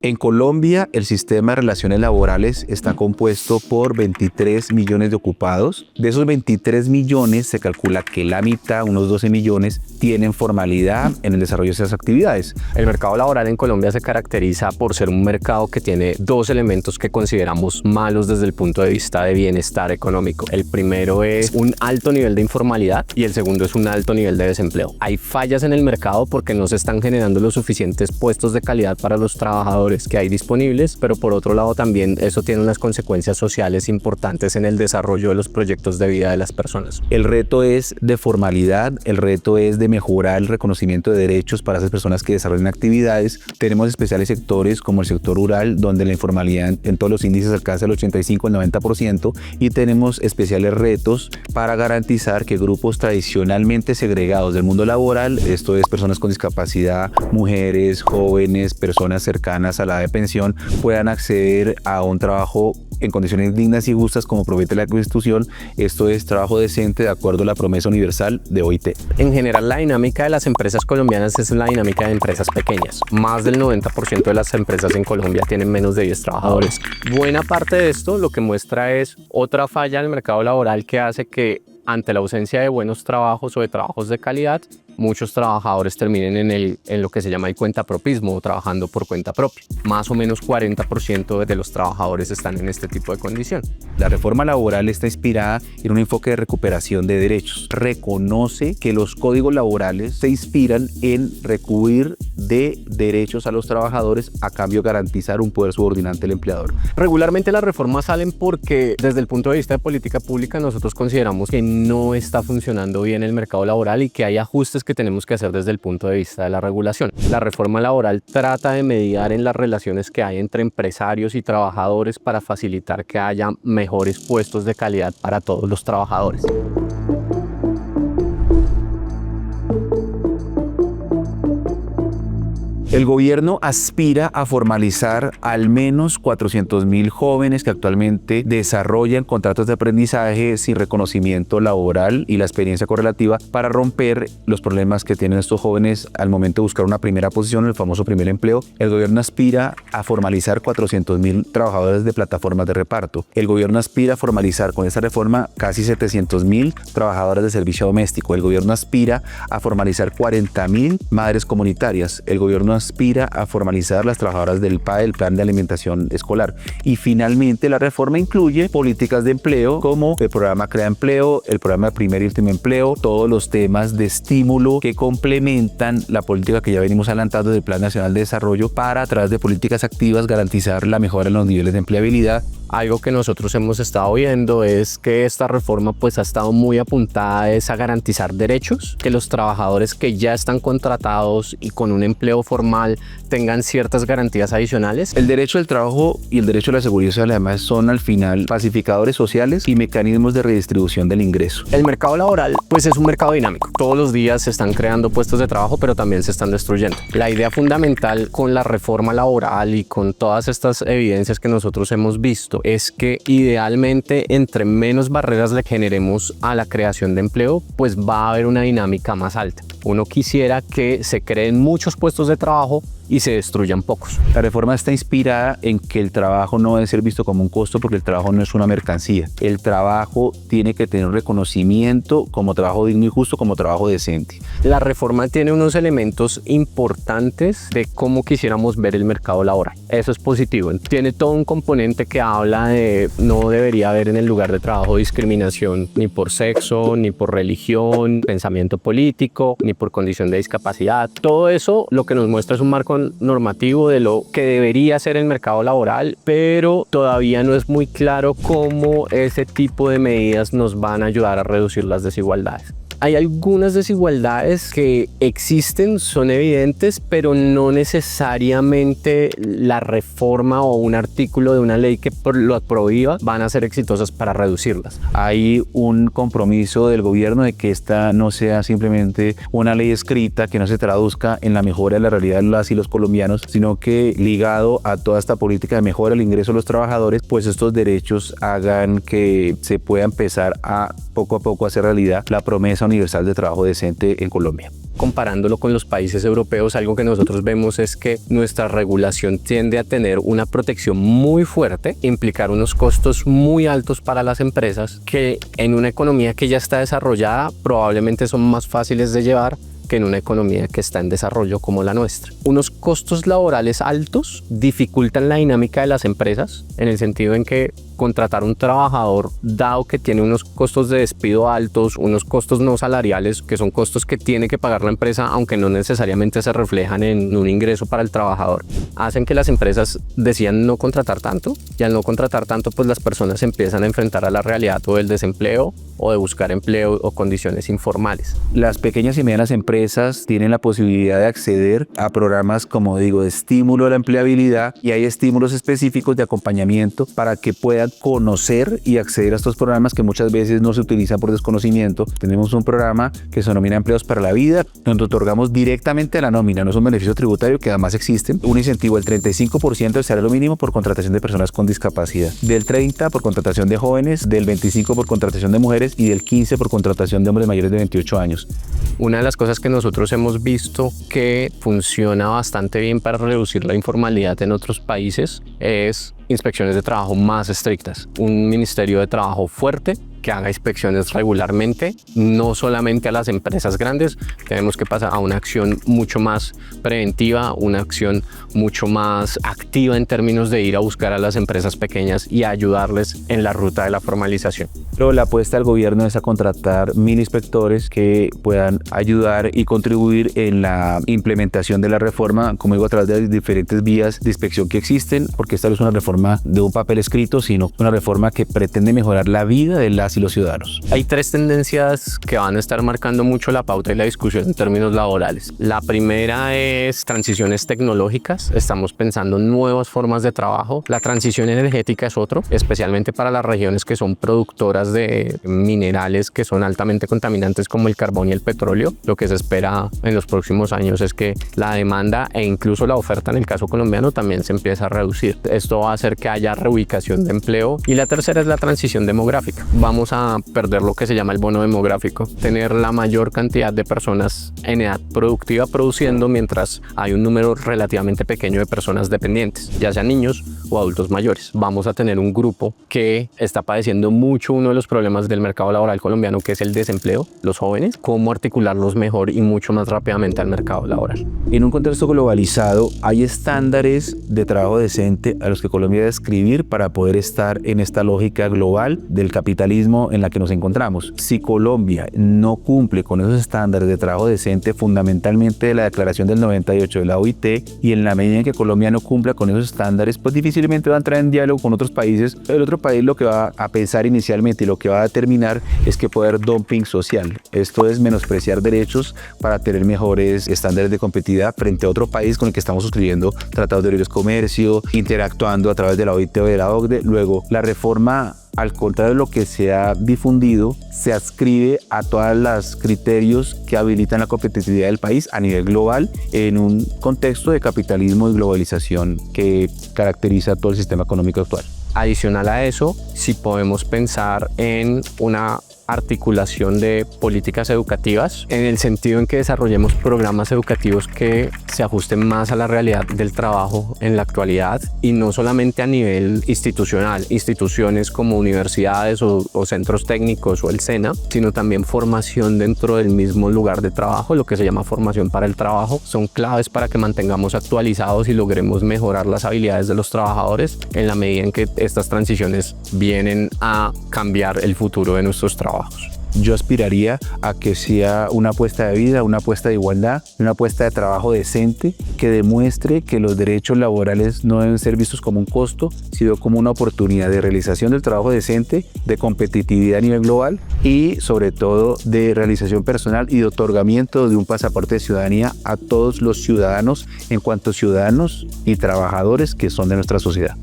En Colombia, el sistema de relaciones laborales está compuesto por 23 millones de ocupados. De esos 23 millones, se calcula que la mitad, unos 12 millones, tienen formalidad en el desarrollo de esas actividades. El mercado laboral en Colombia se caracteriza por ser un mercado que tiene dos elementos que consideramos malos desde el punto de vista de bienestar económico. El primero es un alto nivel de informalidad y el segundo es un alto nivel de desempleo. Hay fallas en el mercado porque no se están generando los suficientes puestos de calidad para los trabajadores que hay disponibles, pero por otro lado también eso tiene unas consecuencias sociales importantes en el desarrollo de los proyectos de vida de las personas. El reto es de formalidad, el reto es de mejorar el reconocimiento de derechos para esas personas que desarrollan actividades. Tenemos especiales sectores como el sector rural, donde la informalidad en todos los índices alcanza el 85 al 90%, y tenemos especiales retos para garantizar que grupos tradicionalmente segregados del mundo laboral, esto es personas con discapacidad, mujeres, jóvenes, personas cercanas a la edad de pensión, puedan acceder a un trabajo en condiciones dignas y justas como promete la Constitución. Esto es trabajo decente de acuerdo a la promesa universal de OIT. En general, la dinámica de las empresas colombianas es la dinámica de empresas pequeñas. Más del 90% de las empresas en Colombia tienen menos de 10 trabajadores. Buena parte de esto lo que muestra es otra falla en el mercado laboral que hace que ante la ausencia de buenos trabajos o de trabajos de calidad, muchos trabajadores terminen en lo que se llama el cuentapropismo o trabajando por cuenta propia. Más o menos 40% de los trabajadores están en este tipo de condición. La reforma laboral está inspirada en un enfoque de recuperación de derechos. Reconoce que los códigos laborales se inspiran en recubrir de derechos a los trabajadores a cambio de garantizar un poder subordinante al empleador. Regularmente las reformas salen porque desde el punto de vista de política pública nosotros consideramos que no está funcionando bien el mercado laboral y que hay ajustes que tenemos que hacer desde el punto de vista de la regulación. La reforma laboral trata de mediar en las relaciones que hay entre empresarios y trabajadores para facilitar que haya mejores puestos de calidad para todos los trabajadores. El gobierno aspira a formalizar al menos 400.000 jóvenes que actualmente desarrollan contratos de aprendizaje sin reconocimiento laboral y la experiencia correlativa para romper los problemas que tienen estos jóvenes al momento de buscar una primera posición, el famoso primer empleo. El gobierno aspira a formalizar 400.000 trabajadores de plataformas de reparto. El gobierno aspira a formalizar con esta reforma casi 700.000 trabajadores de servicio doméstico. El gobierno aspira a formalizar 40.000 madres comunitarias. El gobierno aspira a formalizar las trabajadoras del PAE, el Plan de Alimentación Escolar. Y finalmente la reforma incluye políticas de empleo como el programa Crea Empleo, el programa de primer y último empleo, todos los temas de estímulo que complementan la política que ya venimos adelantando del Plan Nacional de Desarrollo para, a través de políticas activas, garantizar la mejora en los niveles de empleabilidad. Algo que nosotros hemos estado viendo es que esta reforma pues ha estado muy apuntada a garantizar derechos, que los trabajadores que ya están contratados y con un empleo formal tengan ciertas garantías adicionales. El derecho al trabajo y el derecho a la seguridad social además son al final pacificadores sociales y mecanismos de redistribución del ingreso. El mercado laboral pues es un mercado dinámico. Todos los días se están creando puestos de trabajo, pero también se están destruyendo. La idea fundamental con la reforma laboral y con todas estas evidencias que nosotros hemos visto es que idealmente entre menos barreras le generemos a la creación de empleo, pues va a haber una dinámica más alta. Uno quisiera que se creen muchos puestos de trabajo y se destruyan pocos. La reforma está inspirada en que el trabajo no debe ser visto como un costo porque el trabajo no es una mercancía. El trabajo tiene que tener un reconocimiento como trabajo digno y justo, como trabajo decente. La reforma tiene unos elementos importantes de cómo quisiéramos ver el mercado laboral. Eso es positivo. Tiene todo un componente que habla de no debería haber en el lugar de trabajo discriminación ni por sexo, ni por religión, pensamiento político, ni por condición de discapacidad. Todo eso lo que nos muestra es un marco normativo de lo que debería ser el mercado laboral, pero todavía no es muy claro cómo ese tipo de medidas nos van a ayudar a reducir las desigualdades. Hay algunas desigualdades que existen, son evidentes, pero no necesariamente la reforma o un artículo de una ley que lo prohíba van a ser exitosas para reducirlas. Hay un compromiso del gobierno de que esta no sea simplemente una ley escrita, que no se traduzca en la mejora de la realidad de las y los colombianos, sino que ligado a toda esta política de mejora del ingreso de los trabajadores, pues estos derechos hagan que se pueda empezar a poco hacer realidad la promesa universal de trabajo decente en Colombia. Comparándolo con los países europeos, algo que nosotros vemos es que nuestra regulación tiende a tener una protección muy fuerte, implicar unos costos muy altos para las empresas que en una economía que ya está desarrollada probablemente son más fáciles de llevar que en una economía que está en desarrollo como la nuestra. Unos costos laborales altos dificultan la dinámica de las empresas en el sentido en que contratar un trabajador, dado que tiene unos costos de despido altos, unos costos no salariales, que son costos que tiene que pagar la empresa, aunque no necesariamente se reflejan en un ingreso para el trabajador, hacen que las empresas decidan no contratar tanto, y al no contratar tanto, pues las personas se empiezan a enfrentar a la realidad o del desempleo o de buscar empleo o condiciones informales. Las pequeñas y medianas empresas tienen la posibilidad de acceder a programas, como digo, de estímulo a la empleabilidad, y hay estímulos específicos de acompañamiento para que puedan conocer y acceder a estos programas que muchas veces no se utilizan por desconocimiento. Tenemos un programa que se denomina Empleos para la Vida, donde otorgamos directamente a la nómina, no es un beneficio tributario que además existe, un incentivo del 35% del salario mínimo por contratación de personas con discapacidad, del 30% por contratación de jóvenes, del 25% por contratación de mujeres y del 15% por contratación de hombres mayores de 28 años. Una de las cosas que nosotros hemos visto que funciona bastante bien para reducir la informalidad en otros países es inspecciones de trabajo más estrictas. Un ministerio de trabajo fuerte que haga inspecciones regularmente, no solamente a las empresas grandes. Tenemos que pasar a una acción mucho más preventiva, una acción mucho más activa en términos de ir a buscar a las empresas pequeñas y ayudarles en la ruta de la formalización. Pero la apuesta del gobierno es a contratar 1.000 inspectores que puedan ayudar y contribuir en la implementación de la reforma, como digo, a través de las diferentes vías de inspección que existen, porque esta no es una reforma de un papel escrito, sino una reforma que pretende mejorar la vida de las y los ciudadanos. Hay tres tendencias que van a estar marcando mucho la pauta y la discusión en términos laborales. La primera es transiciones tecnológicas. Estamos pensando en nuevas formas de trabajo. La transición energética es otro, especialmente para las regiones que son productoras de minerales que son altamente contaminantes como el carbón y el petróleo. Lo que se espera en los próximos años es que la demanda e incluso la oferta en el caso colombiano también se empiece a reducir. Esto va a hacer que haya reubicación de empleo. Y la tercera es la transición demográfica. Vamos a perder lo que se llama el bono demográfico, tener la mayor cantidad de personas en edad productiva produciendo mientras hay un número relativamente pequeño de personas dependientes, ya sean niños o adultos mayores. Vamos a tener un grupo que está padeciendo mucho uno de los problemas del mercado laboral colombiano, que es el desempleo, los jóvenes, cómo articularlos mejor y mucho más rápidamente al mercado laboral. En un contexto globalizado hay estándares de trabajo decente a los que Colombia debe escribir para poder estar en esta lógica global del capitalismo en la que nos encontramos. Si Colombia no cumple con esos estándares de trabajo decente, fundamentalmente de la declaración del 98 de la OIT, y en la medida en que Colombia no cumpla con esos estándares, pues difícilmente va a entrar en diálogo con otros países. El otro país lo que va a pensar inicialmente y lo que va a determinar es que puede haber dumping social. Esto es menospreciar derechos para tener mejores estándares de competitividad frente a otro país con el que estamos suscribiendo tratados de libre comercio, interactuando a través de la OIT o de la OCDE. Luego, la reforma, al contrario de lo que se ha difundido, se adscribe a todos los criterios que habilitan la competitividad del país a nivel global en un contexto de capitalismo y globalización que caracteriza todo el sistema económico actual. Adicional a eso, si podemos pensar en una articulación de políticas educativas en el sentido en que desarrollemos programas educativos que se ajusten más a la realidad del trabajo en la actualidad y no solamente a nivel institucional, instituciones como universidades o centros técnicos o el SENA, sino también formación dentro del mismo lugar de trabajo, lo que se llama formación para el trabajo. Son claves para que mantengamos actualizados y logremos mejorar las habilidades de los trabajadores en la medida en que estas transiciones vienen a cambiar el futuro de nuestros trabajos. Yo aspiraría a que sea una apuesta de vida, una apuesta de igualdad, una apuesta de trabajo decente que demuestre que los derechos laborales no deben ser vistos como un costo, sino como una oportunidad de realización del trabajo decente, de competitividad a nivel global y sobre todo de realización personal y de otorgamiento de un pasaporte de ciudadanía a todos los ciudadanos en cuanto ciudadanos y trabajadores que son de nuestra sociedad.